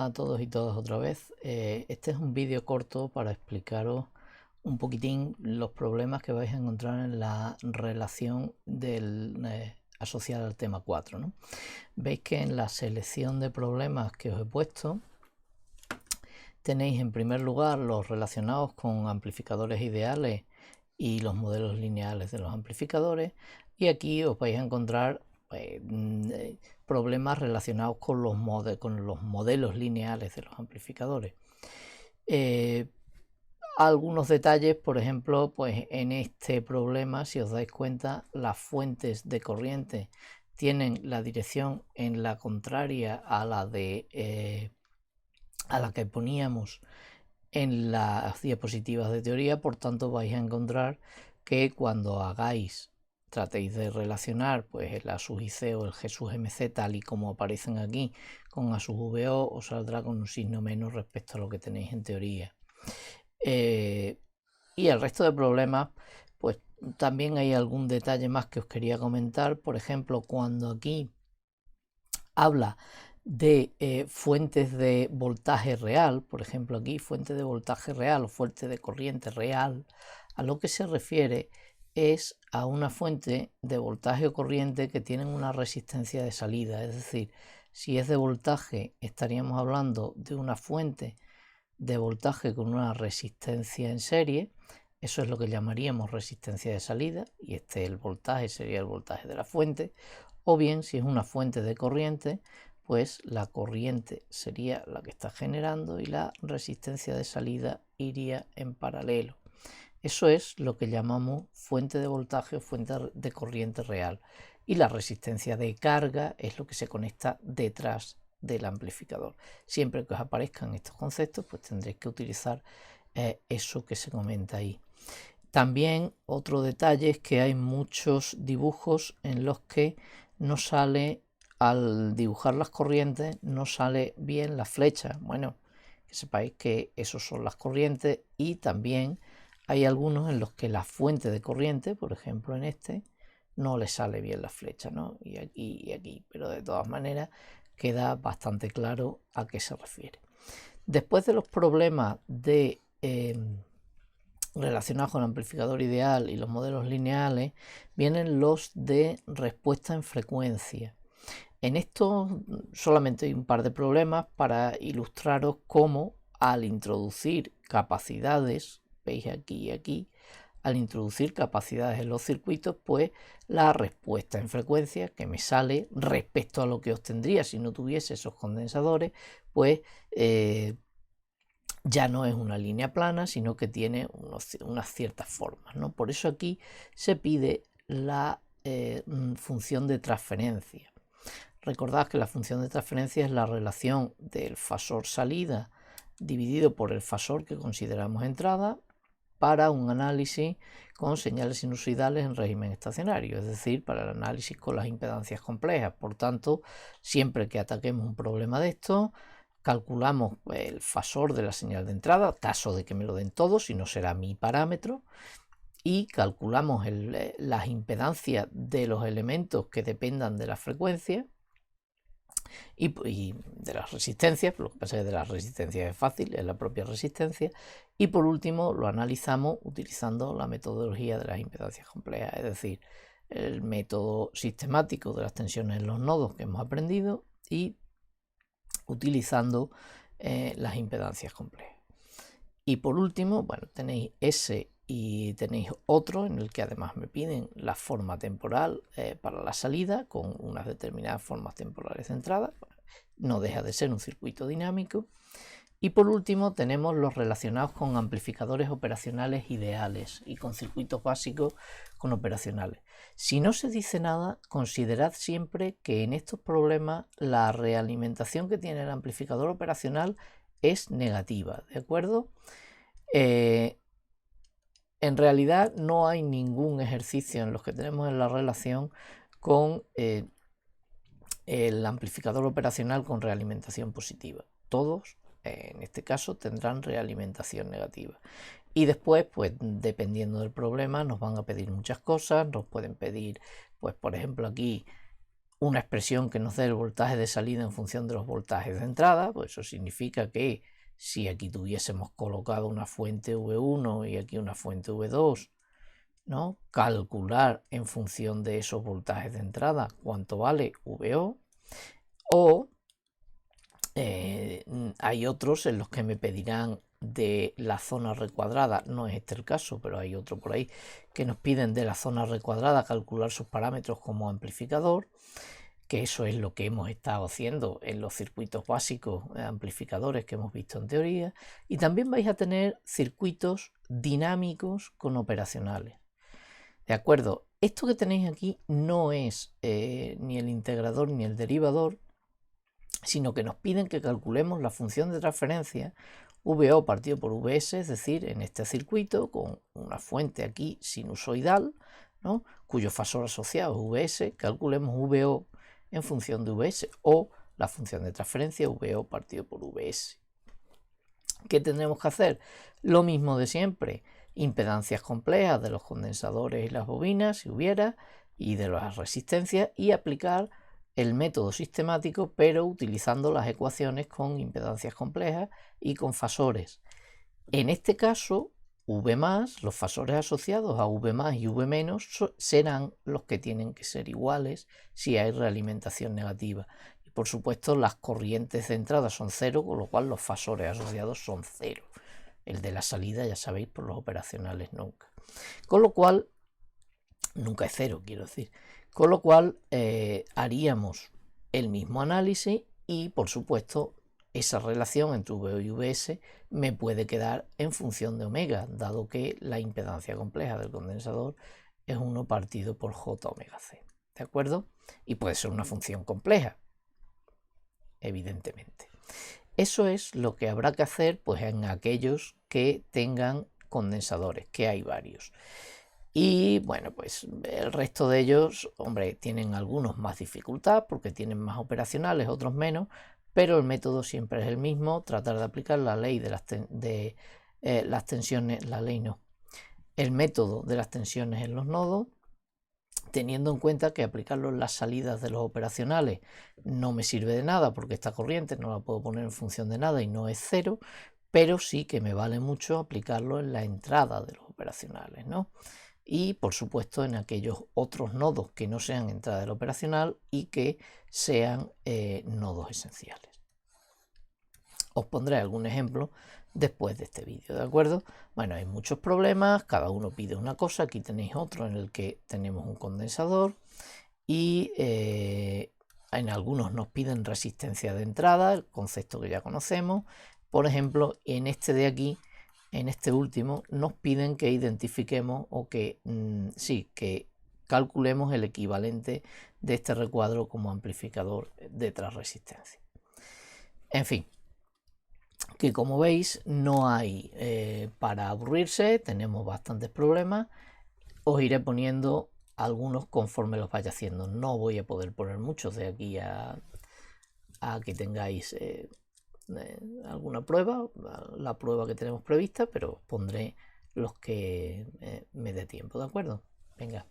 Hola a todos y todas otra vez. Este es un vídeo corto para explicaros un poquitín los problemas que vais a encontrar en la relación asociada al tema 4, ¿no? Veis que en la selección de problemas que os he puesto tenéis en primer lugar los relacionados con amplificadores ideales y los modelos lineales de los amplificadores, y aquí os vais a encontrar problemas relacionados con los modelos lineales de los amplificadores. Algunos detalles, por ejemplo, pues en este problema, si os dais cuenta, las fuentes de corriente tienen la dirección en la contraria a la que poníamos en las diapositivas de teoría. Por tanto, vais a encontrar que cuando tratéis de relacionar pues el A sub IC o el G sub MC tal y como aparecen aquí con A sub VO, os saldrá con un signo menos respecto a lo que tenéis en teoría. Y el resto de problemas, pues también hay algún detalle más que os quería comentar. Por ejemplo, cuando aquí habla de fuentes de voltaje real, por ejemplo aquí fuente de voltaje real o fuente de corriente real, a lo que se refiere es a una fuente de voltaje o corriente que tienen una resistencia de salida. Es decir, si es de voltaje estaríamos hablando de una fuente de voltaje con una resistencia en serie. Eso es lo que llamaríamos resistencia de salida, y el voltaje sería el voltaje de la fuente. O bien, si es una fuente de corriente, pues la corriente sería la que está generando y la resistencia de salida iría en paralelo. Eso es lo que llamamos fuente de voltaje o fuente de corriente real. Y la resistencia de carga es lo que se conecta detrás del amplificador. Siempre que os aparezcan estos conceptos, pues tendréis que utilizar eso que se comenta ahí. También otro detalle es que hay muchos dibujos en los que no sale, al dibujar las corrientes, no sale bien la flecha. Bueno, que sepáis que esos son las corrientes, y también hay algunos en los que la fuente de corriente, por ejemplo en este, no le sale bien la flecha, ¿no? Y aquí, pero de todas maneras queda bastante claro a qué se refiere. Después de los problemas relacionados con el amplificador ideal y los modelos lineales, vienen los de respuesta en frecuencia. En esto solamente hay un par de problemas para ilustraros cómo al introducir capacidades, veis aquí y aquí, al introducir capacidades en los circuitos, pues la respuesta en frecuencia que me sale respecto a lo que obtendría si no tuviese esos condensadores, pues ya no es una línea plana, sino que tiene unas ciertas formas, ¿no? Por eso aquí se pide la función de transferencia. Recordad que la función de transferencia es la relación del fasor salida dividido por el fasor que consideramos entrada para un análisis con señales sinusoidales en régimen estacionario, es decir, para el análisis con las impedancias complejas. Por tanto, siempre que ataquemos un problema de esto, calculamos el fasor de la señal de entrada, caso de que me lo den todo, si no será mi parámetro, y calculamos las impedancias de los elementos que dependan de la frecuencia y de las resistencias. Lo que pasa es que de las resistencias es fácil, es la propia resistencia. Y por último lo analizamos utilizando la metodología de las impedancias complejas, es decir, el método sistemático de las tensiones en los nodos que hemos aprendido y utilizando las impedancias complejas. Y por último, bueno, tenéis ese y tenéis otro en el que además me piden la forma temporal para la salida con unas determinadas formas temporales de entrada. No deja de ser un circuito dinámico. Y por último tenemos los relacionados con amplificadores operacionales ideales y con circuitos básicos con operacionales. Si no se dice nada, considerad siempre que en estos problemas la realimentación que tiene el amplificador operacional es negativa, ¿de acuerdo? En realidad no hay ningún ejercicio en los que tenemos en la relación con el amplificador operacional con realimentación positiva. Todos, en este caso, tendrán realimentación negativa. Y después, pues dependiendo del problema, nos van a pedir muchas cosas. Nos pueden pedir, pues por ejemplo aquí, una expresión que nos dé el voltaje de salida en función de los voltajes de entrada. Pues eso significa que si aquí tuviésemos colocado una fuente V1 y aquí una fuente V2, ¿no?, calcular en función de esos voltajes de entrada cuánto vale VO. O hay otros en los que me pedirán de la zona recuadrada, no es este el caso, pero hay otro por ahí que nos piden de la zona recuadrada calcular sus parámetros como amplificador, que eso es lo que hemos estado haciendo en los circuitos básicos amplificadores que hemos visto en teoría. Y también vais a tener circuitos dinámicos con operacionales. ¿De acuerdo? Esto que tenéis aquí no es ni el integrador ni el derivador, sino que nos piden que calculemos la función de transferencia VO partido por VS, es decir, en este circuito con una fuente aquí sinusoidal, ¿no?, cuyo fasor asociado es VS, calculemos VO en función de VS, o la función de transferencia VO partido por VS. ¿Qué tendremos que hacer? Lo mismo de siempre, impedancias complejas de los condensadores y las bobinas, si hubiera, y de las resistencias, y aplicar el método sistemático, pero utilizando las ecuaciones con impedancias complejas y con fasores. En este caso, V+, los fasores asociados a V+ y V- serán los que tienen que ser iguales si hay realimentación negativa. Y por supuesto, las corrientes de entrada son 0, con lo cual los fasores asociados son 0. El de la salida, ya sabéis, por los operacionales nunca. Con lo cual, nunca es 0, quiero decir. Con lo cual haríamos el mismo análisis y, por supuesto, esa relación entre VO y VS me puede quedar en función de omega, dado que la impedancia compleja del condensador es 1 partido por J omega C. ¿De acuerdo? Y puede ser una función compleja, evidentemente. Eso es lo que habrá que hacer pues, en aquellos que tengan condensadores, que hay varios. Y bueno, pues el resto de ellos, hombre, tienen algunos más dificultad porque tienen más operacionales, otros menos, pero el método siempre es el mismo, tratar de aplicar la ley de las tensiones, la ley no, el método de las tensiones en los nodos, teniendo en cuenta que aplicarlo en las salidas de los operacionales no me sirve de nada porque esta corriente no la puedo poner en función de nada y no es 0, pero sí que me vale mucho aplicarlo en la entrada de los operacionales, ¿no? Y por supuesto en aquellos otros nodos que no sean entrada del operacional y que sean nodos esenciales. Os pondré algún ejemplo después de este vídeo, ¿de acuerdo? Bueno, hay muchos problemas, cada uno pide una cosa, aquí tenéis otro en el que tenemos un condensador y en algunos nos piden resistencia de entrada, el concepto que ya conocemos. Por ejemplo, en este de aquí, en este último, nos piden que identifiquemos o que, que calculemos el equivalente de este recuadro como amplificador de transresistencia. En fin, que como veis no hay para aburrirse, tenemos bastantes problemas. Os iré poniendo algunos conforme los vaya haciendo. No voy a poder poner muchos de aquí a que tengáis alguna prueba, la prueba que tenemos prevista, pero pondré los que me dé tiempo, ¿de acuerdo? Venga.